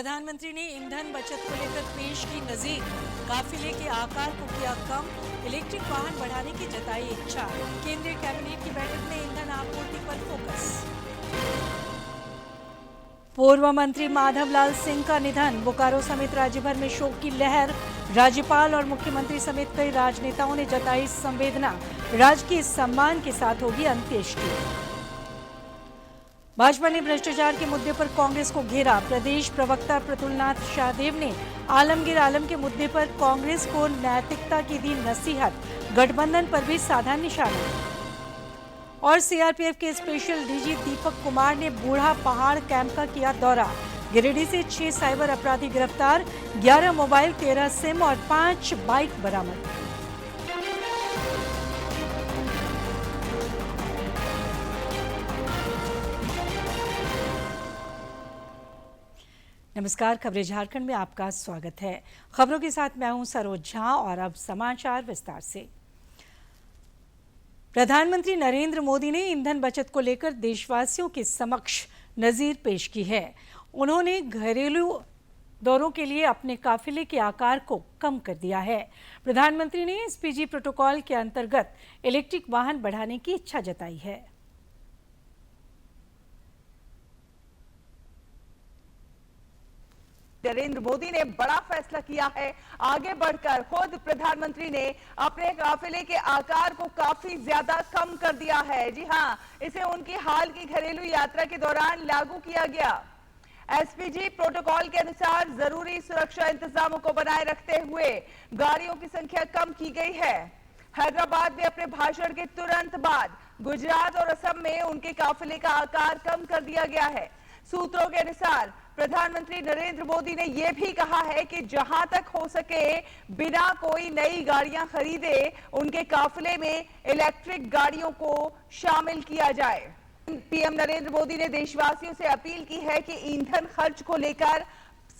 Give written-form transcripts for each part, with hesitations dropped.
प्रधानमंत्री ने ईंधन बचत को लेकर पेश की नजीर। काफिले के आकार को किया कम, इलेक्ट्रिक वाहन बढ़ाने की जताई इच्छा। केंद्रीय कैबिनेट की बैठक में ईंधन आपूर्ति पर फोकस। पूर्व मंत्री माधवलाल सिंह का निधन, बोकारो समेत राज्य भर में शोक की लहर। राज्यपाल और मुख्यमंत्री समेत कई राजनेताओं ने जताई संवेदना। राजकीय सम्मान के साथ होगी अंत्येष्टि। भाजपा ने भ्रष्टाचार के मुद्दे पर कांग्रेस को घेरा। प्रदेश प्रवक्ता प्रतुलनाथ शाहदेव ने आलमगीर आलम के मुद्दे पर कांग्रेस को नैतिकता की दी नसीहत। गठबंधन पर भी साधा निशाना। और सीआरपीएफ के स्पेशल डीजी दीपक कुमार ने बूढ़ा पहाड़ कैंप का किया दौरा। गिरिडीह से 6 साइबर अपराधी गिरफ्तार, 11 मोबाइल, 13 सिम और 5 बाइक बरामद। नमस्कार, खबरें झारखंड में आपका स्वागत है। खबरों के साथ मैं हूं सरोज झा और अब समाचार विस्तार से। प्रधानमंत्री नरेंद्र मोदी ने ईंधन बचत को लेकर देशवासियों के समक्ष नजीर पेश की है। उन्होंने घरेलू दौरों के लिए अपने काफिले के आकार को कम कर दिया है। प्रधानमंत्री ने एसपीजी प्रोटोकॉल के अंतर्गत इलेक्ट्रिक वाहन बढ़ाने की इच्छा जताई है। नरेंद्र मोदी ने बड़ा फैसला किया है। आगे बढ़कर खुद प्रधानमंत्री ने अपने काफिले के आकार को काफी ज्यादा कम कर दिया है। जी हां, इसे उनकी हाल की घरेलू यात्रा के दौरान लागू किया गया। एसपीजी प्रोटोकॉल के अनुसार जरूरी सुरक्षा इंतजामों को बनाए रखते हुए गाड़ियों की संख्या कम की गई है। हैदराबाद में अपने भाषण के तुरंत बाद गुजरात और असम में उनके काफिले का आकार कम कर दिया गया है। सूत्रों के अनुसार प्रधानमंत्री नरेंद्र मोदी ने यह भी कहा है कि जहां तक हो सके बिना कोई नई गाड़ियां खरीदे उनके काफिले में इलेक्ट्रिक गाड़ियों को शामिल किया जाए। पीएम नरेंद्र मोदी ने देशवासियों से अपील की है कि ईंधन खर्च को लेकर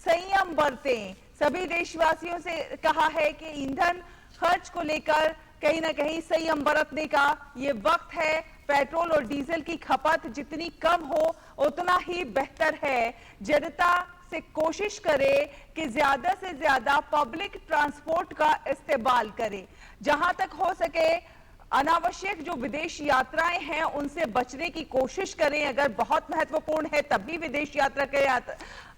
संयम बरतें। सभी देशवासियों से कहा है कि ईंधन खर्च को लेकर कहीं ना कहीं संयम बरतने का ये वक्त है। पेट्रोल और डीजल की खपत जितनी कम हो उतना ही बेहतर है। जनता से कोशिश करे कि ज्यादा से ज्यादा पब्लिक ट्रांसपोर्ट का इस्तेमाल करे। जहां तक हो सके अनावश्यक जो विदेश यात्राएं हैं उनसे बचने की कोशिश करें। अगर बहुत महत्वपूर्ण है तब भी विदेश यात्रा करें,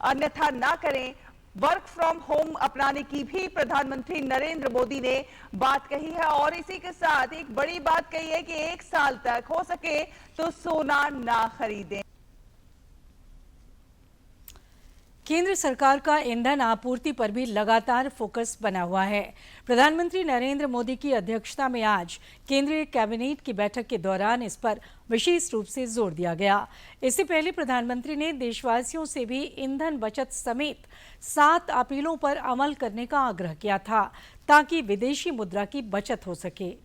अन्यथा ना करें। वर्क फ्रॉम होम अपनाने की भी प्रधानमंत्री नरेंद्र मोदी ने बात कही है और इसी के साथ एक बड़ी बात कही है कि 1 साल तक हो सके तो सोना ना खरीदें। केंद्र सरकार का ईंधन आपूर्ति पर भी लगातार फोकस बना हुआ है। प्रधानमंत्री नरेंद्र मोदी की अध्यक्षता में आज केंद्रीय कैबिनेट की बैठक के दौरान इस पर विशेष रूप से जोर दिया गया। इससे पहले प्रधानमंत्री ने देशवासियों से भी ईंधन बचत समेत 7 अपीलों पर अमल करने का आग्रह किया था ताकि विदेशी मुद्रा की बचत हो सके।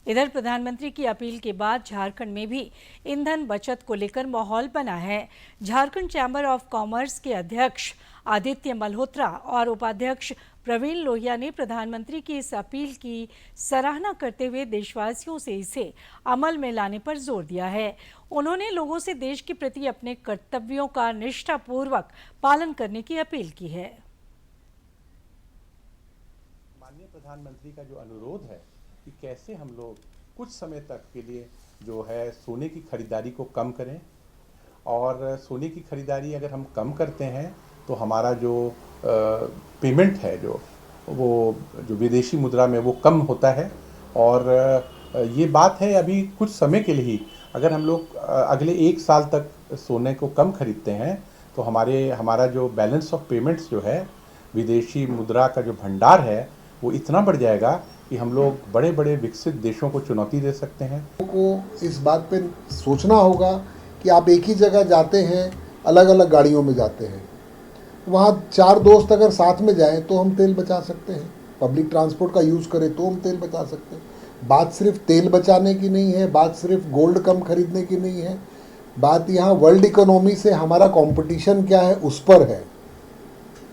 इधर प्रधानमंत्री की अपील के बाद झारखंड में भी ईंधन बचत को लेकर माहौल बना है। झारखंड चैम्बर ऑफ कॉमर्स के अध्यक्ष आदित्य मल्होत्रा और उपाध्यक्ष प्रवीण लोहिया ने प्रधानमंत्री की इस अपील की सराहना करते हुए देशवासियों से इसे अमल में लाने पर जोर दिया है। उन्होंने लोगों से देश के प्रति अपने कर्तव्यों का निष्ठापूर्वक पालन करने की अपील की है। माननीय प्रधानमंत्री का जो अनुरोध है कि कैसे हम लोग कुछ समय तक के लिए जो है सोने की खरीदारी को कम करें, और सोने की खरीदारी अगर हम कम करते हैं तो हमारा जो पेमेंट है वो जो विदेशी मुद्रा में वो कम होता है। और ये बात है अभी कुछ समय के लिए ही अगर हम लोग अगले 1 साल तक सोने को कम खरीदते हैं तो हमारा जो बैलेंस ऑफ पेमेंट्स जो है विदेशी मुद्रा का जो भंडार है वो इतना बढ़ जाएगा कि हम लोग बड़े बड़े विकसित देशों को चुनौती दे सकते हैं। को इस बात पे सोचना होगा कि आप एक ही जगह जाते हैं, अलग अलग गाड़ियों में जाते हैं, वहाँ 4 दोस्त अगर साथ में जाएं तो हम तेल बचा सकते हैं। पब्लिक ट्रांसपोर्ट का यूज़ करें तो हम तेल बचा सकते हैं। बात सिर्फ तेल बचाने की नहीं है, बात सिर्फ गोल्ड कम खरीदने की नहीं है, बात यहाँ वर्ल्ड इकोनॉमी से हमारा कंपटीशन क्या है उस पर है।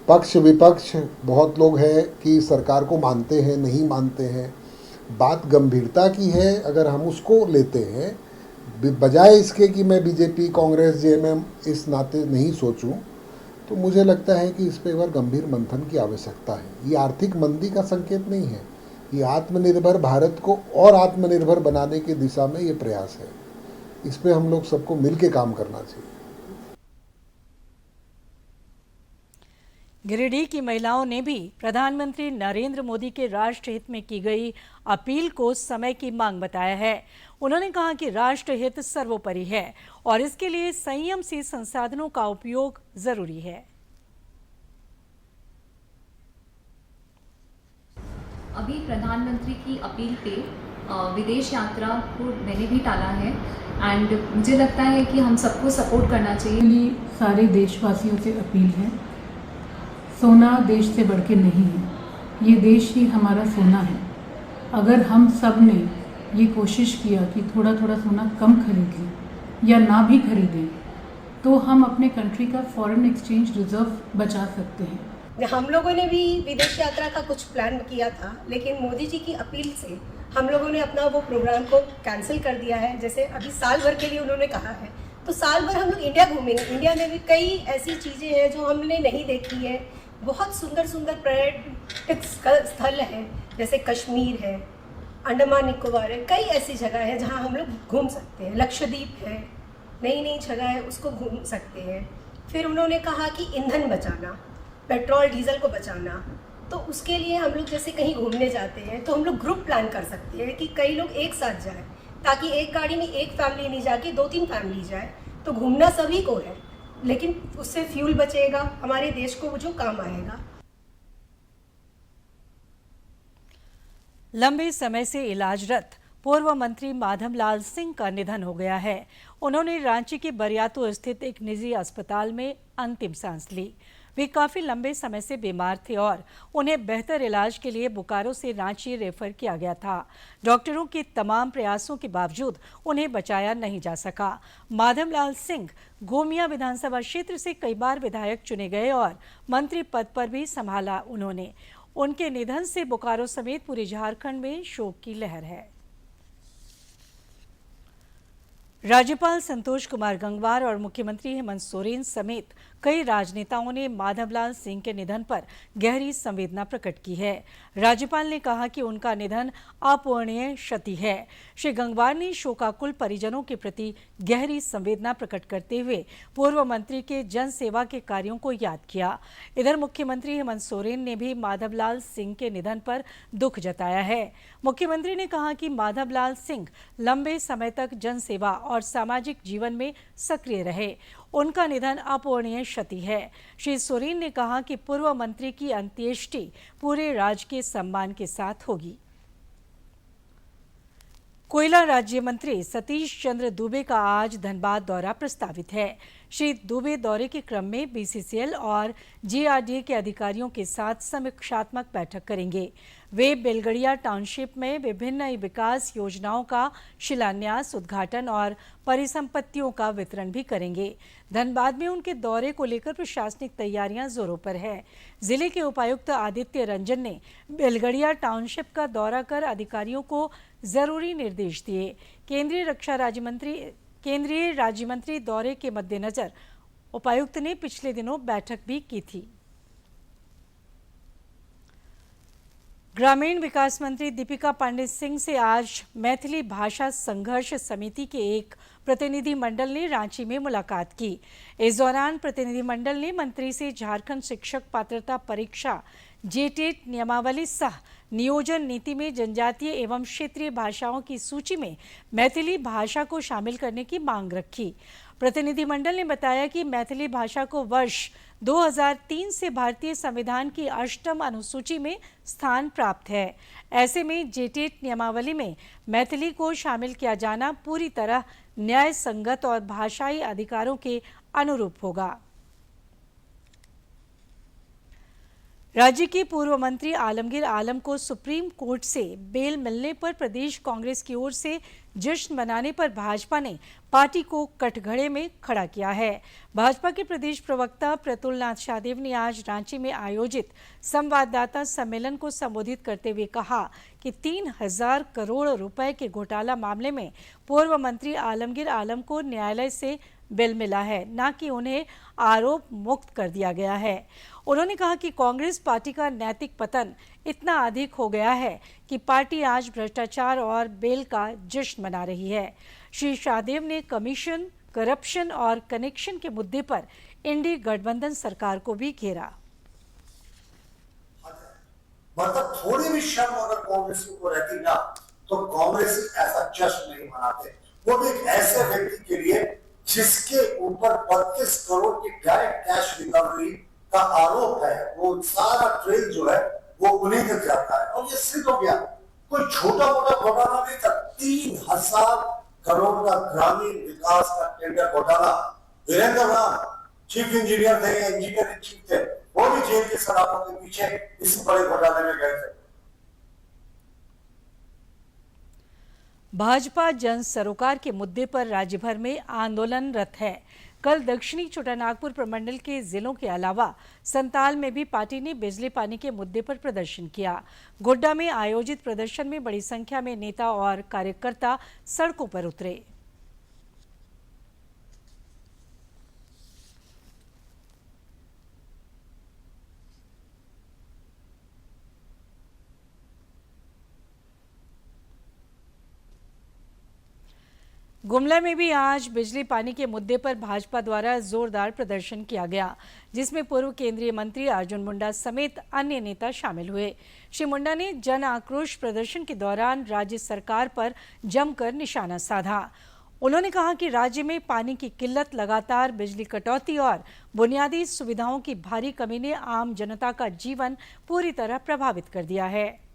पक्ष विपक्ष बहुत लोग हैं कि सरकार को मानते हैं, नहीं मानते हैं। बात गंभीरता की है। अगर हम उसको लेते हैं, बजाय इसके कि मैं बीजेपी, कांग्रेस, जेएमएम इस नाते नहीं सोचूं, तो मुझे लगता है कि इस पर एक बार गंभीर मंथन की आवश्यकता है। ये आर्थिक मंदी का संकेत नहीं है, ये आत्मनिर्भर भारत को और आत्मनिर्भर बनाने की दिशा में ये प्रयास है। इस पर हम लोग सबको मिलके काम करना चाहिए। गिरिडीह की महिलाओं ने भी प्रधानमंत्री नरेंद्र मोदी के राष्ट्र हित में की गई अपील को समय की मांग बताया है। उन्होंने कहा कि राष्ट्र हित सर्वोपरि है और इसके लिए संयम से संसाधनों का उपयोग जरूरी है। अभी प्रधानमंत्री की अपील पे विदेश यात्रा को मैंने भी टाला है एंड मुझे लगता है कि हम सबको सपोर्ट करना चाहिए। लिए सारे देशवासियों से अपील है, सोना देश से बढ़ के नहीं है, ये देश ही हमारा सोना है। अगर हम सब ने ये कोशिश किया कि थोड़ा थोड़ा सोना कम खरीद लें या ना भी खरीदें, तो हम अपने कंट्री का फॉरेन एक्सचेंज रिजर्व बचा सकते हैं। हम लोगों ने भी विदेश यात्रा का कुछ प्लान किया था, लेकिन मोदी जी की अपील से हम लोगों ने अपना वो प्रोग्राम को कैंसिल कर दिया है। जैसे अभी साल भर के लिए उन्होंने कहा है, तो साल भर हम लोग इंडिया घूमेंगे। इंडिया में भी कई ऐसी चीज़ें हैं जो हमने नहीं देखी है। बहुत सुंदर सुंदर पर्यटक स्थल है, जैसे कश्मीर है, अंडमान निकोबार है, कई ऐसी जगह है जहाँ हम लोग घूम सकते हैं। लक्षद्वीप है, नई नई जगह है, उसको घूम सकते हैं। फिर उन्होंने कहा कि ईंधन बचाना, पेट्रोल डीजल को बचाना, तो उसके लिए हम लोग जैसे कहीं घूमने जाते हैं तो हम लोग ग्रुप प्लान कर सकते हैं कि कई लोग एक साथ जाएं, ताकि एक गाड़ी में एक फैमिली नहीं जाके 2-3 फैमिली जाए। तो घूमना सभी को है, लेकिन उससे फ्यूल बचेगा, हमारे देश को जो काम आएगा। लंबे समय से इलाजरत पूर्व मंत्री माधवलाल सिंह का निधन हो गया है। उन्होंने रांची के बरियातू स्थित एक निजी अस्पताल में अंतिम सांस ली। वे काफी लंबे समय से बीमार थे और उन्हें बेहतर इलाज के लिए बोकारो से रांची रेफर किया गया था। डॉक्टरों के तमाम प्रयासों के बावजूद उन्हें बचाया नहीं जा सका। माधवलाल सिंह गोमिया विधानसभा क्षेत्र से कई बार विधायक चुने गए और मंत्री पद पर भी संभाला उन्होंने। उनके निधन से बोकारो समेत पूरे झारखंड में शोक की लहर है। राज्यपाल संतोष कुमार गंगवार और मुख्यमंत्री हेमंत सोरेन समेत कई राजनेताओं ने माधवलाल सिंह के निधन पर गहरी संवेदना प्रकट की है। राज्यपाल ने कहा कि उनका निधन अपूरणीय क्षति है। श्री गंगवार ने शोकाकुल परिजनों के प्रति गहरी संवेदना प्रकट करते हुए पूर्व मंत्री के जन सेवा के कार्यों को याद किया। इधर मुख्यमंत्री हेमंत सोरेन ने भी माधवलाल सिंह के निधन पर दुख जताया है। मुख्यमंत्री ने कहा कि माधवलाल सिंह लंबे समय तक जन सेवा और सामाजिक जीवन में सक्रिय रहे। उनका निधन अपूरणीय क्षति है। श्री सोरेन ने कहा कि पूर्व मंत्री की अंत्येष्टि पूरे राजकीय सम्मान के साथ होगी। कोयला राज्य मंत्री सतीश चंद्र दुबे का आज धनबाद दौरा प्रस्तावित है। श्री दुबे दौरे के क्रम में बीसीसीएल और जीआरडीए के अधिकारियों के साथ समीक्षात्मक बैठक करेंगे। वे बेलगड़िया टाउनशिप में विभिन्न विकास योजनाओं का शिलान्यास, उद्घाटन और परिसंपत्तियों का वितरण भी करेंगे। धनबाद में उनके दौरे को लेकर प्रशासनिक तैयारियां जोरों पर है। जिले के उपायुक्त आदित्य रंजन ने बेलगड़िया टाउनशिप का दौरा कर अधिकारियों को जरूरी निर्देश दिए। केंद्रीय राज्य मंत्री दौरे के मद्देनजर उपायुक्त ने पिछले दिनों बैठक भी की थी। ग्रामीण विकास मंत्री दीपिका पांडे सिंह से आज मैथिली भाषा संघर्ष समिति के एक प्रतिनिधिमंडल ने रांची में मुलाकात की। इस दौरान प्रतिनिधिमंडल ने मंत्री से झारखंड शिक्षक पात्रता परीक्षा जेटेट नियमावली सह नियोजन नीति में जनजातीय एवं क्षेत्रीय भाषाओं की सूची में मैथिली भाषा को शामिल करने की मांग रखी। प्रतिनिधिमंडल ने बताया कि मैथिली भाषा को वर्ष 2003 से भारतीय संविधान की 8वीं अनुसूची में स्थान प्राप्त है। ऐसे में जेटेट नियमावली में मैथिली को शामिल किया जाना पूरी तरह न्याय संगत और भाषाई अधिकारों के अनुरूप होगा। राज्य के पूर्व मंत्री आलमगीर आलम को सुप्रीम कोर्ट से बेल मिलने पर प्रदेश कांग्रेस की ओर से जश्न मनाने पर भाजपा ने पार्टी को कटघरे में खड़ा किया है। भाजपा के प्रदेश प्रवक्ता प्रतुल नाथ शाहदेव ने आज रांची में आयोजित संवाददाता सम्मेलन को संबोधित करते हुए कहा कि 3000 करोड़ रुपए के घोटाला मामले में पूर्व मंत्री आलमगीर आलम को न्यायालय से बेल मिला है, न कि उन्हें आरोप मुक्त कर दिया गया है। उन्होंने कहा कि कांग्रेस पार्टी का नैतिक पतन इतना अधिक हो गया है कि पार्टी आज भ्रष्टाचार और बेल का जश्न मना रही है। श्री शाहदेव ने कमीशन, करप्शन और कनेक्शन के मुद्दे पर इंडी गठबंधन सरकार को भी घेरा। मतलब थोड़ी भी शर्म अगर कांग्रेस को रहती ना तो कांग्रेस ऐसा जश्न नहीं मनाते। वो भी एक ऐसे व्यक्ति के लिए जिसके ऊपर 32 करोड़ की डायरेक्ट कैश रिकवरी का आरोप है, वो सारा ट्रेल जो है वो उन्हीं तक जाता है और ये सिद्ध हो गया। कोई छोटा मोटा घोटाला नहीं था, 3000 करोड़ का ग्रामीण विकास का टेंडर घोटाला। वीरेंद्र राम चीफ इंजीनियर थे, इंजीनियर इन चीफ थे, वो भी जेल की सलाखों के पीछे इस बड़े घोटाले में गए थे। भाजपा जन सरोकार के मुद्दे पर राज्य भर में आंदोलनरत है। कल दक्षिणी छोटानागपुर प्रमंडल के जिलों के अलावा संताल में भी पार्टी ने बिजली पानी के मुद्दे पर प्रदर्शन किया। गोड्डा में आयोजित प्रदर्शन में बड़ी संख्या में नेता और कार्यकर्ता सड़कों पर उतरे। गुमला में भी आज बिजली पानी के मुद्दे पर भाजपा द्वारा जोरदार प्रदर्शन किया गया, जिसमें पूर्व केंद्रीय मंत्री अर्जुन मुंडा समेत अन्य नेता शामिल हुए। श्री मुंडा ने जन आक्रोश प्रदर्शन के दौरान राज्य सरकार पर जमकर निशाना साधा। उन्होंने कहा कि राज्य में पानी की किल्लत, लगातार बिजली कटौती और बुनियादी सुविधाओं की भारी कमी ने आम जनता का जीवन पूरी तरह प्रभावित कर दिया है।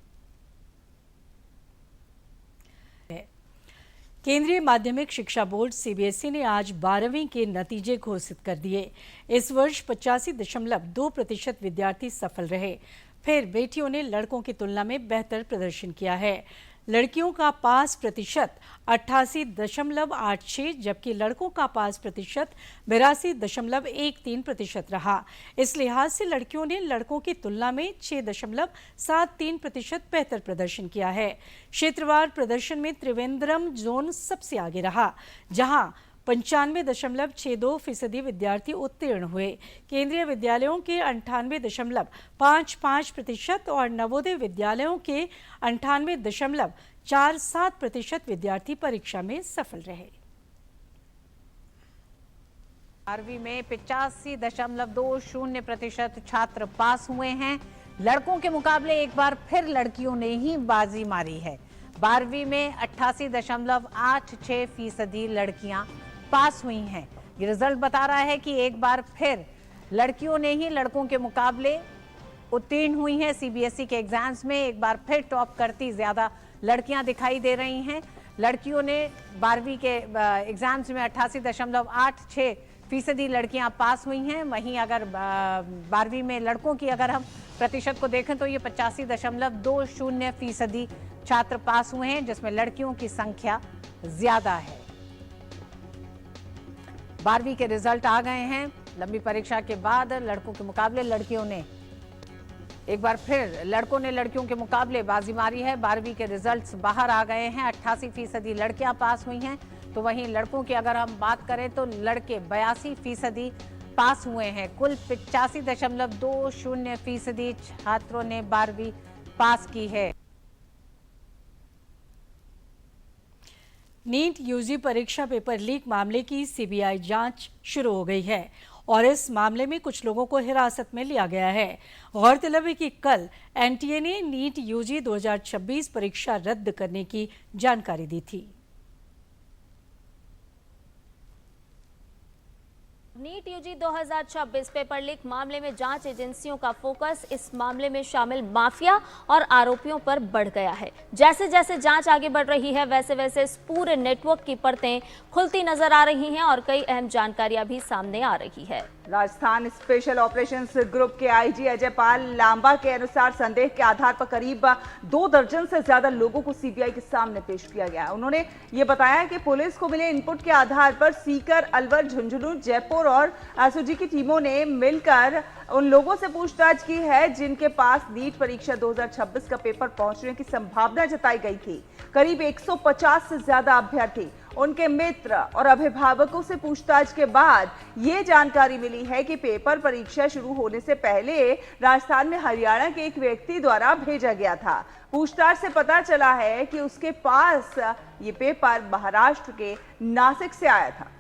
केंद्रीय माध्यमिक शिक्षा बोर्ड सीबीएसई ने आज 12वीं के नतीजे घोषित कर दिए। इस वर्ष 85.2% विद्यार्थी सफल रहे। फिर बेटियों ने लड़कों की तुलना में बेहतर प्रदर्शन किया है। लड़कियों का पास प्रतिशत 88.86 जबकि लड़कों का पास प्रतिशत 82.13% रहा। इस लिहाज से लड़कियों ने लड़कों की तुलना में 6.73% बेहतर प्रदर्शन किया है। क्षेत्रवार प्रदर्शन में त्रिवेंद्रम जोन सबसे आगे रहा, जहां 95.62% विद्यार्थी उत्तीर्ण हुए। केंद्रीय विद्यालयों के 98.55% और नवोदय विद्यालयों के 98.47% विद्यार्थी परीक्षा में सफल रहे। 12वीं में 85.20% छात्र पास हुए हैं। लड़कों के मुकाबले एक बार फिर लड़कियों ने ही बाजी मारी है। 12वीं में 88.86% लड़कियां पास हुई हैं। ये रिजल्ट बता रहा है कि एक बार फिर लड़कियों ने ही लड़कों के मुकाबले उत्तीर्ण हुई हैं। सीबीएसई के एग्जाम्स में एक बार फिर टॉप करती ज्यादा लड़कियां दिखाई दे रही हैं। लड़कियों ने 12वीं के एग्जाम्स में 88.86% लड़कियां पास हुई हैं। वहीं अगर 12वीं में लड़कों की अगर हम प्रतिशत को देखें तो ये 85.20% छात्र पास हुए हैं, जिसमें लड़कियों की संख्या ज्यादा है। 12वीं के रिजल्ट आ गए हैं। लंबी परीक्षा के बाद लड़कों के मुकाबले लड़कियों ने एक बार फिर लड़कों ने लड़कियों के मुकाबले बाजी मारी है। 12वीं के रिजल्ट्स बाहर आ गए हैं। 88% लड़कियां पास हुई हैं, तो वहीं लड़कों की अगर हम बात करें तो लड़के 82% पास हुए हैं। कुल 85.20% छात्रों ने 12वीं पास की है। नीट यूजी परीक्षा पेपर लीक मामले की सीबीआई जांच शुरू हो गई है और इस मामले में कुछ लोगों को हिरासत में लिया गया है। गौरतलब है कि कल एनटीए ने नीट यूजी 2026 परीक्षा रद्द करने की जानकारी दी थी। नीट यूजी 2026 पेपर लीक मामले में जांच एजेंसियों का फोकस इस मामले में शामिल माफिया और आरोपियों पर बढ़ गया है। जैसे जैसे जांच आगे बढ़ रही है वैसे वैसे इस पूरे नेटवर्क की परतें खुलती नजर आ रही हैं और कई अहम जानकारियां भी सामने आ रही है। राजस्थान स्पेशल ऑपरेशंस ग्रुप के आईजी अजय पाल लांबा के अनुसार संदेह के आधार पर करीब 2 दर्जन से ज्यादा लोगों को सीबीआई के सामने पेश किया गया। उन्होंने ये बताया कि पुलिस को मिले इनपुट के आधार पर सीकर, अलवर, झुंझुनू, जयपुर और एसओजी की टीमों ने मिलकर उन लोगों से पूछताछ की है जिनके पास नीट परीक्षा 2026 का पेपर पहुंचने की संभावना जताई गई थी। करीब 150 से ज्यादा अभ्यर्थी, उनके मित्र और अभिभावकों से पूछताछ के बाद ये जानकारी मिली है कि पेपर परीक्षा शुरू होने से पहले राजस्थान में हरियाणा के एक व्यक्ति द्वारा भेजा गया था। पूछताछ से पता चला है कि उसके पास ये पेपर महाराष्ट्र के नासिक से आया था।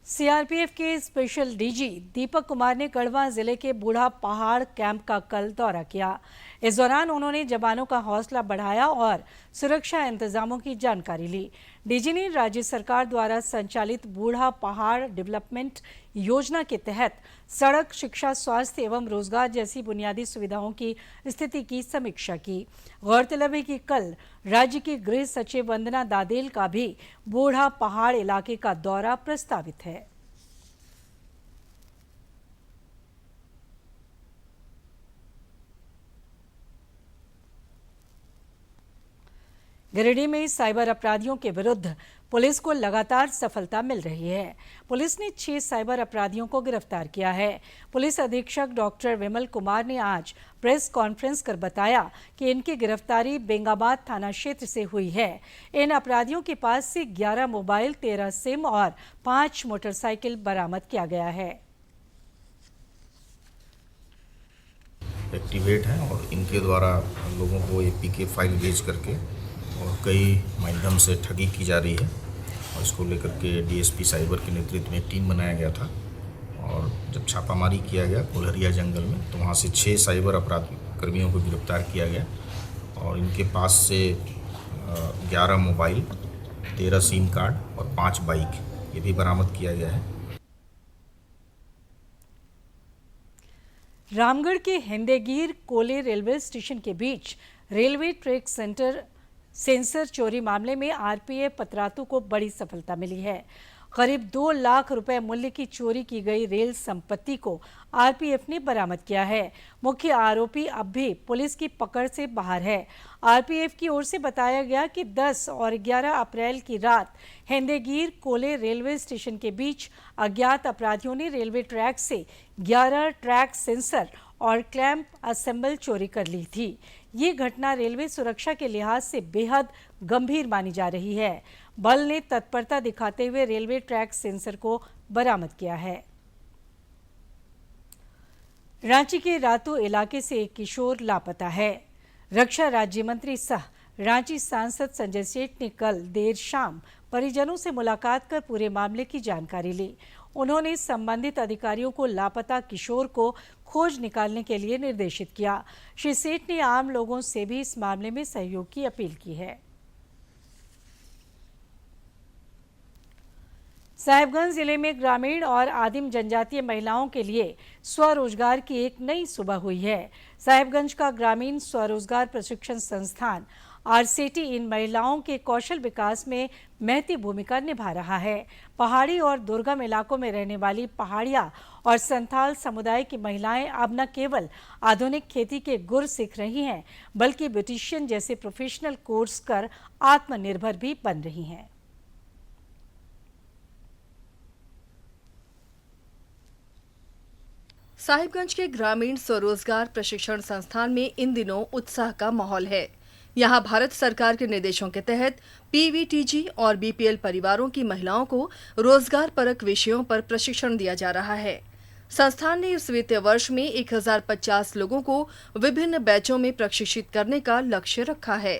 सीआरपीएफ के स्पेशल डीजी दीपक कुमार ने गढ़वा जिले के बूढ़ा पहाड़ कैंप का कल दौरा किया। इस दौरान उन्होंने जवानों का हौसला बढ़ाया और सुरक्षा इंतजामों की जानकारी ली। डीजी ने राज्य सरकार द्वारा संचालित बूढ़ा पहाड़ डेवलपमेंट योजना के तहत सड़क, शिक्षा, स्वास्थ्य एवं रोजगार जैसी बुनियादी सुविधाओं की स्थिति की समीक्षा की। गौरतलब है कि कल राज्य की गृह सचिव वंदना दादेल का भी बूढ़ा पहाड़ इलाके का दौरा प्रस्तावित है। गिरिडीह में साइबर अपराधियों के विरुद्ध पुलिस को लगातार सफलता मिल रही है। पुलिस ने 6 साइबर अपराधियों को गिरफ्तार किया है। पुलिस अधीक्षक डॉक्टर विमल कुमार ने आज प्रेस कॉन्फ्रेंस कर बताया कि इनकी गिरफ्तारी बेंगाबाद थाना क्षेत्र से हुई है। इन अपराधियों के पास से 11 मोबाइल, 13 सिम और 5 मोटरसाइकिल बरामद किया गया है। एक्टिवेट हैं और इनके द्वारा लोगों को एपीके फाइल भेज करके और कई माध्यम से ठगी की जा रही है और इसको लेकर के डीएसपी साइबर के नेतृत्व में एक टीम बनाया गया था और जब छापामारी किया गया कोल्हरिया जंगल में तो वहाँ से 6 साइबर अपराध कर्मियों को गिरफ्तार किया गया और इनके पास से 11 मोबाइल, 13 सिम कार्ड और 5 बाइक ये भी बरामद किया गया है। रामगढ़ के हिंदेगीर कोले रेलवे स्टेशन के बीच रेलवे ट्रैक सेंसर चोरी मामले में आरपीएफ पतरातू को बड़ी सफलता मिली है। करीब 2 लाख रुपए मूल्य की चोरी की गई रेल संपत्ति को आरपीएफ ने बरामद किया है। मुख्य आरोपी अब भी पुलिस की पकड़ से बाहर है। आरपीएफ की ओर से बताया गया कि 10 और 11 अप्रैल की रात हिंदेगीर कोले रेलवे स्टेशन के बीच अज्ञात अपराधियों ने रेलवे ट्रैक से 11 ट्रैक सेंसर और क्लैंप असेंबल चोरी कर ली थी। ये घटना रेलवे सुरक्षा के लिहाज से बेहद गंभीर मानी जा रही है। बल ने तत्परता दिखाते हुए रेलवे ट्रैक सेंसर को बरामद किया है। रांची के रातू इलाके से एक किशोर लापता है। रक्षा राज्य मंत्री सह रांची सांसद संजय सेठ ने कल देर शाम परिजनों से मुलाकात कर पूरे मामले की जानकारी ली। उन्होंने संबंधित अधिकारियों को लापता किशोर को खोज निकालने के लिए निर्देशित किया। श्री सेठ ने आम लोगों से भी इस मामले में सहयोग की अपील की है। साहिबगंज जिले में ग्रामीण और आदिम जनजातीय महिलाओं के लिए स्वरोजगार की एक नई सुबह हुई है। साहिबगंज का ग्रामीण स्वरोजगार प्रशिक्षण संस्थान आरसेटी इन महिलाओं के कौशल विकास में महती भूमिका निभा रहा है। पहाड़ी और दुर्गम इलाकों में रहने वाली पहाड़िया और संथाल समुदाय की महिलाएं अब न केवल आधुनिक खेती के गुर सीख रही हैं, बल्कि ब्यूटिशियन जैसे प्रोफेशनल कोर्स कर आत्मनिर्भर भी बन रही हैं। साहिबगंज के ग्रामीण स्वरोजगार प्रशिक्षण संस्थान में इन दिनों उत्साह का माहौल है। यहाँ भारत सरकार के निर्देशों के तहत पीवीटीजी और बीपीएल परिवारों की महिलाओं को रोजगार परक विषयों पर प्रशिक्षण दिया जा रहा है। संस्थान ने इस वित्तीय वर्ष में 1050 लोगों को विभिन्न बैचों में प्रशिक्षित करने का लक्ष्य रखा है।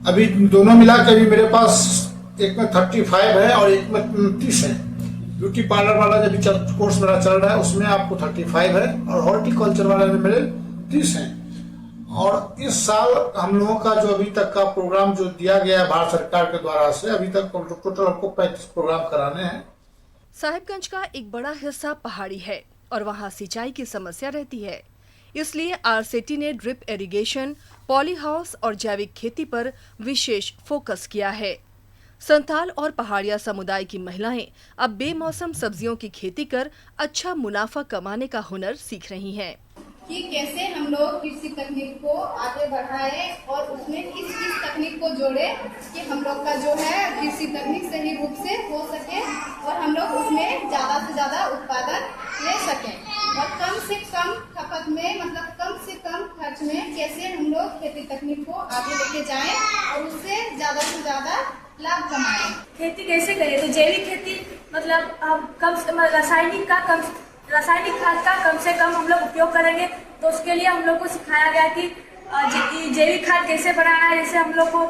अभी दोनों मिलाकर भी मेरे पास एक में 35 है और एक में 30 है। ब्यूटी पार्लर वाला जो कोर्स मेरा चल रहा है उसमें आपको 35 है और हॉर्टिकल्चर वाला में मेरे 30 हैं। और इस साल हम लोगों का जो अभी तक का प्रोग्राम जो दिया गया है भारत सरकार के द्वारा से अभी तक टोटल हमको 35 प्रोग्राम कराने हैं। साहिबगंज का एक बड़ा हिस्सा पहाड़ी है और वहां सिंचाई की समस्या रहती है, इसलिए आरसेटी ने ड्रिप इरिगेशन, पॉली हाउस और जैविक खेती पर विशेष फोकस किया है। संथाल और पहाड़िया समुदाय की महिलाएं अब बेमौसम सब्जियों की खेती कर अच्छा मुनाफा कमाने का हुनर सीख रही हैं। कि कैसे हम लोग कृषि तकनीक को आगे बढ़ाएं और उसमें किस किस तकनीक को जोड़े कि हम लोग का जो है कृषि तकनीक सही रूप से हो सके और हम लोग उसमें ज़्यादा से ज़्यादा उत्पादन ले सकें और कम से कम खपत में मतलब कम से कम खर्च में कैसे हम लोग खेती तकनीक को आगे लेके जाएं और उससे ज़्यादा से ज़्यादा लाभ कमाएं। खेती कैसे करें? तो जैविक खेती मतलब हम रासायनिक खाद का कम से कम हम लोग उपयोग करेंगे। तो उसके लिए हम लोग को सिखाया गया कि जैविक खाद कैसे बनाना है। जैसे हम लोग को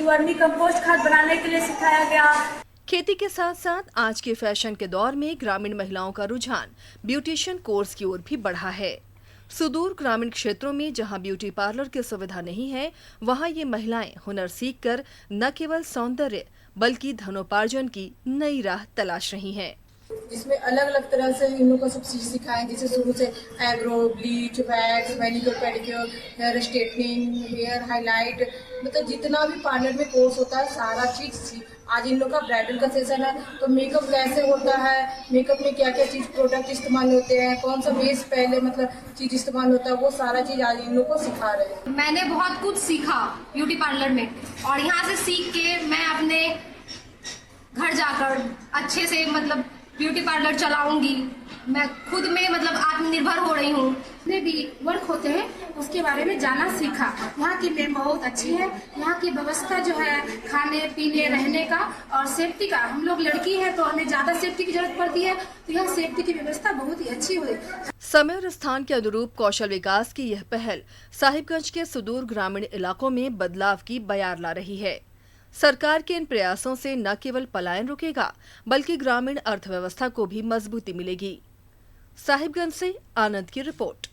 वर्मी कंपोस्ट खाद बनाने के लिए सिखाया गया। खेती के साथ साथ आज के फैशन के दौर में ग्रामीण महिलाओं का रुझान ब्यूटिशियन कोर्स की ओर भी बढ़ा है। सुदूर ग्रामीण क्षेत्रों में जहां ब्यूटी पार्लर की सुविधा नहीं है, वहां ये महिलाएं हुनर सीखकर न केवल सौंदर्य बल्कि धनोपार्जन की नई राह तलाश रही हैं। जिसमें अलग अलग तरह से इन लोगों को सब चीज़ सिखाएं, जैसे शुरू से eyebrow, bleach, wax, manicure, pedicure, hair straightening, hair highlight, मतलब जितना भी पार्लर में कोर्स होता है सारा चीज़। आज इन लोग का ब्राइडल का सेशन है, तो मेकअप कैसे होता है, मेकअप में क्या क्या चीज़ प्रोडक्ट इस्तेमाल होते हैं, कौन सा बेस पहले मतलब चीज़ इस्तेमाल होता है, वो सारा चीज़ आज इन लोग को सिखा रहे हैं। मैंने बहुत कुछ सीखा ब्यूटी पार्लर में और यहाँ से सीख के मैं अपने घर जाकर अच्छे से मतलब ब्यूटी पार्लर चलाऊंगी। मैं खुद में मतलब आत्मनिर्भर हो रही हूँ। जितने भी वर्क होते हैं उसके बारे में जाना सीखा। यहाँ की मैम बहुत अच्छी है। यहाँ की व्यवस्था जो है खाने पीने रहने का और सेफ्टी का, हम लोग लड़की है तो हमें ज़्यादा सेफ्टी की जरूरत पड़ती है, तो यहाँ सेफ्टी की व्यवस्था बहुत ही अच्छी हुई। समय और स्थान के अनुरूप कौशल विकास की यह पहल साहिबगंज के सुदूर ग्रामीण इलाकों में बदलाव की बयार ला रही है। सरकार के इन प्रयासों से न केवल पलायन रुकेगा बल्कि ग्रामीण अर्थव्यवस्था को भी मजबूती मिलेगी। साहिबगंज से आनंद की रिपोर्ट।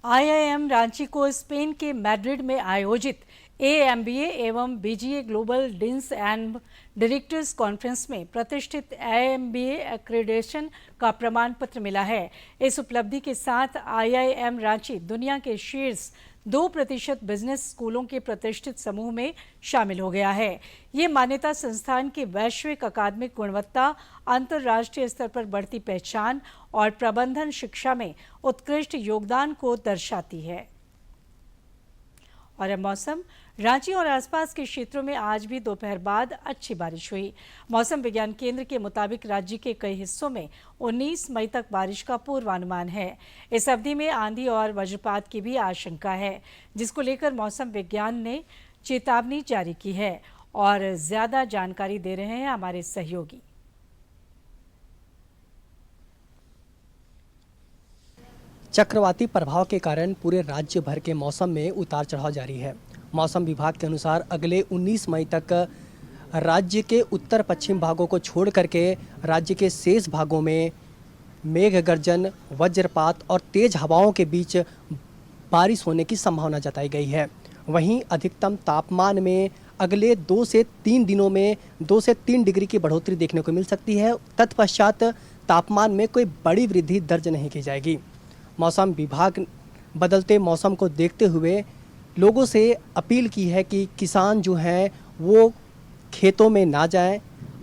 आईआईएम रांची को स्पेन के मैड्रिड में आयोजित एएमबीए एवं BGA global deans and directors conference में प्रतिष्ठित एएमबीए एक्रेडिटेशन का प्रमाण पत्र मिला है। इस उपलब्धि के साथ आईआईएम रांची दुनिया के शीर्ष 2% बिजनेस स्कूलों के प्रतिष्ठित समूह में शामिल हो गया है। ये मान्यता संस्थान की वैश्विक अकादमिक गुणवत्ता, अंतर्राष्ट्रीय स्तर पर बढ़ती पहचान और प्रबंधन शिक्षा में उत्कृष्ट योगदान को दर्शाती है। और अब मौसम। रांची और आसपास के क्षेत्रों में आज भी दोपहर बाद अच्छी बारिश हुई। मौसम विज्ञान केंद्र के मुताबिक राज्य के कई हिस्सों में 19 मई तक बारिश का पूर्वानुमान है। इस अवधि में आंधी और वज्रपात की भी आशंका है, जिसको लेकर मौसम विज्ञान ने चेतावनी जारी की है। और ज्यादा जानकारी दे रहे हैं हमारे सहयोगी। चक्रवाती प्रभाव के कारण पूरे राज्य भर के मौसम में उतार चढ़ाव जारी है। मौसम विभाग के अनुसार अगले 19 मई तक राज्य के उत्तर पश्चिम भागों को छोड़ करके राज्य के शेष भागों में मेघ गर्जन, वज्रपात और तेज हवाओं के बीच बारिश होने की संभावना जताई गई है। वहीं अधिकतम तापमान में अगले 2 से 3 दिनों में 2 से 3 डिग्री की बढ़ोतरी देखने को मिल सकती है। तत्पश्चात तापमान में कोई बड़ी वृद्धि दर्ज नहीं की जाएगी। मौसम विभाग बदलते मौसम को देखते हुए लोगों से अपील की है कि किसान जो हैं वो खेतों में ना जाएं।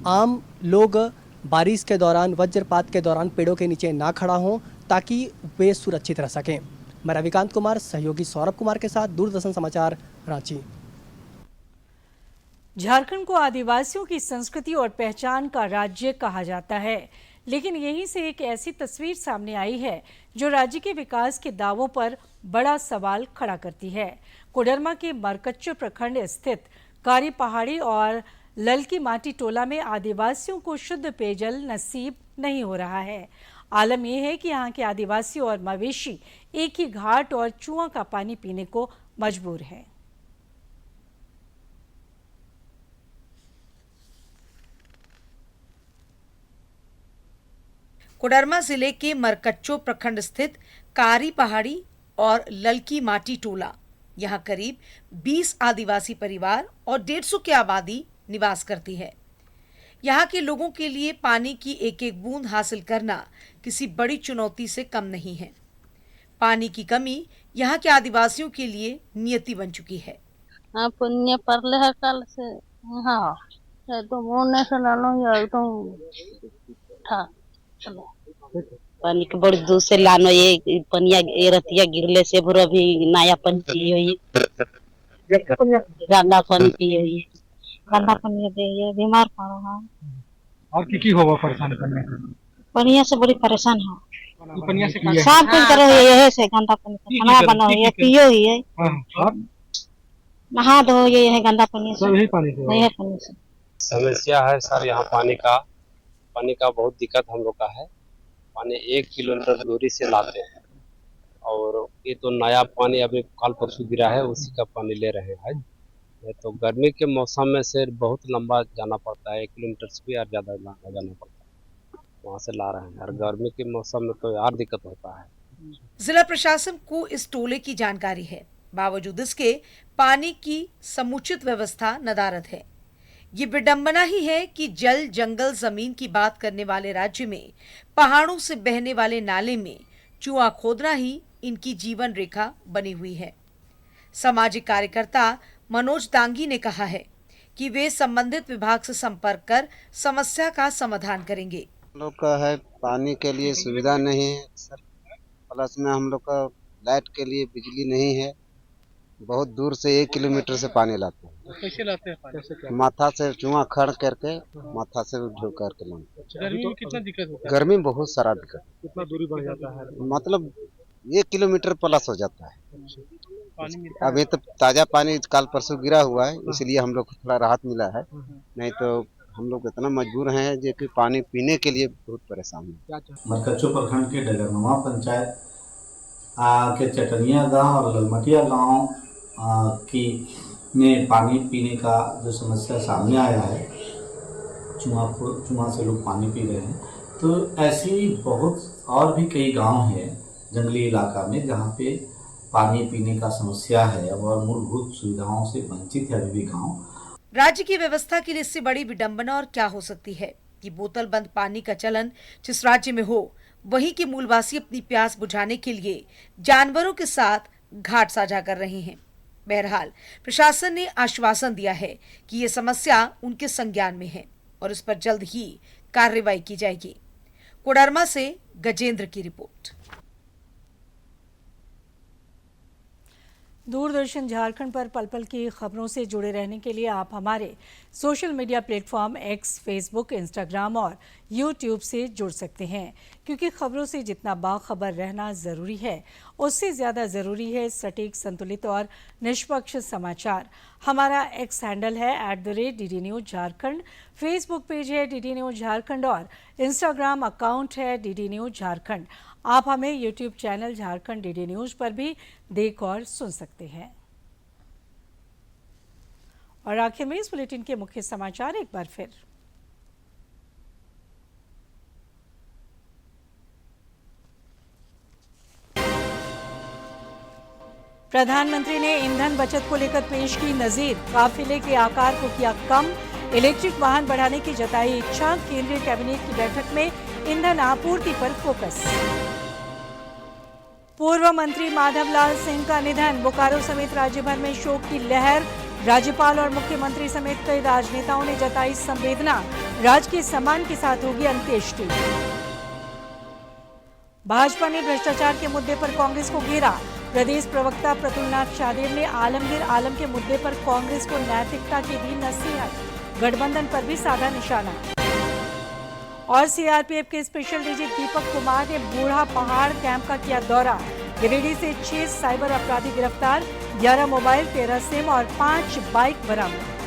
आम लोग बारिश के दौरान, वज्रपात के दौरान पेड़ों के नीचे ना खड़ा हों ताकि वे सुरक्षित रह सकें। मैं रविकांत कुमार, सहयोगी सौरभ कुमार के साथ, दूरदर्शन समाचार, रांची। झारखंड को आदिवासियों की संस्कृति और पहचान का राज्य कहा जाता है, लेकिन यहीं से एक ऐसी तस्वीर सामने आई है जो राज्य के विकास के दावों पर बड़ा सवाल खड़ा करती है। कोडरमा के मरकच्चो प्रखंड स्थित कारी पहाड़ी और ललकी माटी टोला में आदिवासियों को शुद्ध पेयजल नसीब नहीं हो रहा है। आलम यह है कि यहाँ के आदिवासी और मवेशी एक ही घाट और चुआ का पानी पीने को मजबूर हैं। कोडरमा जिले के मरकच्चो प्रखंड स्थित कारी पहाड़ी और ललकी माटी टोला, यहाँ करीब 20 आदिवासी परिवार और 150 की आबादी निवास करती है। यहाँ के लोगों के लिए पानी की एक एक बूंद हासिल करना किसी बड़ी चुनौती से कम नहीं है। पानी की कमी यहाँ के आदिवासियों के लिए नियति बन चुकी है। हाँ पुण्य परले है कल से। हाँ तो मुँह से लालो या तो था चलो पानी के बड़ी दूर से लानो ये पनिया ये रतिया गिरले से भरो अभी नया पानी पिए हुई गंदा पानी पिए हुई गंदा पानी दे ये बीमार पड़ो हाँ। और की होगा परेशान करने पनिया से बड़ी परेशान हो पनिया से सब कुछ करो ये से गंदा पानी खाना बनाओ ये पियो ही है नहा धो ये गंदा पानी से यही पानी से समस्या है सर यहाँ पानी का बहुत दिक्कत हम लोग का है। पानी 1 किलोमीटर दूरी से लाते हैं और ये तो नया पानी अभी कल परसों गिरा है उसी का पानी ले रहे हैं। तो गर्मी के मौसम में से बहुत लंबा जाना पड़ता है 1 किलोमीटर से भी और ज़्यादा जाना पड़ता है वहाँ से ला रहे हैं और गर्मी के मौसम में तो यार दिक्कत होता है। जिला प्रशासन को इस टोले की जानकारी है, बावजूद इसके पानी की समुचित व्यवस्था नदारद है। ये विडंबना ही है कि जल जंगल जमीन की बात करने वाले राज्य में पहाड़ों से बहने वाले नाले में चूहा खोदना ही इनकी जीवन रेखा बनी हुई है। सामाजिक कार्यकर्ता मनोज दांगी ने कहा है कि वे संबंधित विभाग से संपर्क कर समस्या का समाधान करेंगे। हम लोग का है पानी के लिए सुविधा नहीं है सर, प्लस में हम लोग का लाइट के लिए बिजली नहीं है। बहुत दूर से 1 किलोमीटर से पानी लाते हैं। कैसे लाते हैं पानी? माथा से चूहा खड़ करके माथा से ढो करके लाते। गर्मी में कितना दिक्कत होता है? गर्मी में बहुत सारा दिक्कत। कितना दूरी बढ़ जाता है? मतलब 1 किलोमीटर प्लस हो जाता है। पानी अभी तो ताजा पानी कल परसों गिरा हुआ है इसलिए हम लोग को थोड़ा राहत मिला है, नहीं तो हम लोग इतना मजबूर हैं जो कि पानी पीने के लिए बहुत परेशान हैं। मरकच्चो प्रखंड के डगरनुमा पंचायत के चटनिया गांव और ललमटिया गांव में पानी पीने का जो समस्या सामने आया है, चूहा से लोग पानी पी रहे हैं, तो ऐसी बहुत और भी कई गांव हैं जंगली इलाका में जहां पे पानी पीने का समस्या है और मूलभूत सुविधाओं से वंचित है अभी भी गाँव। राज्य की व्यवस्था के लिए इससे बड़ी विडंबना और क्या हो सकती है कि बोतल बंद पानी का चलन जिस राज्य में हो वहीं के मूलवासी अपनी प्यास बुझाने के लिए जानवरों के साथ घाट साझा कर रहे हैं। बहरहाल प्रशासन ने आश्वासन दिया है कि ये समस्या उनके संज्ञान में है और इस पर जल्द ही कार्रवाई की जाएगी। कोडरमा से गजेंद्र की रिपोर्ट। दूरदर्शन झारखंड पर पल पल की खबरों से जुड़े रहने के लिए आप हमारे social media platform x, Facebook, Instagram और यूट्यूब से जुड़ सकते हैं, क्योंकि खबरों से जितना बाखबर रहना ज़रूरी है उससे ज़्यादा ज़रूरी है सटीक, संतुलित और निष्पक्ष समाचार। हमारा एक्स हैंडल है @DD News Jharkhand, Facebook page है DD News झारखंड और इंस्टाग्राम अकाउंट है DD News झारखंड। आप हमें YouTube channel Jharkhand DD news पर भी देख और सुन सकते हैं। और आखिर में इस बुलेटिन के मुख्य समाचार एक बार फिर। प्रधानमंत्री ने ईंधन बचत को लेकर पेश की नजीर, काफिले के आकार को किया कम, इलेक्ट्रिक वाहन बढ़ाने की जताई इच्छा, केंद्रीय कैबिनेट की बैठक में ईंधन आपूर्ति पर फोकस। पूर्व मंत्री माधवलाल सिंह का निधन, बोकारो समेत राज्य भर में शोक की लहर, राज्यपाल और मुख्यमंत्री समेत कई राजनेताओं ने जताई संवेदना, राजकीय सम्मान के साथ होगी अंत्येष्टि। भाजपा ने भ्रष्टाचार के मुद्दे पर कांग्रेस को घेरा, प्रदेश प्रवक्ता प्रतुलनाथ शाहदेव ने आलमगीर आलम के मुद्दे पर कांग्रेस को नैतिकता की दी नसीहत, गठबंधन पर भी साधा निशाना। और सीआरपीएफ के स्पेशल डीजी दीपक कुमार ने बूढ़ा पहाड़ कैंप का किया दौरा, गिरिडीह से 6 साइबर अपराधी गिरफ्तार, 11 मोबाइल, 13 सिम और 5 बाइक बरामद।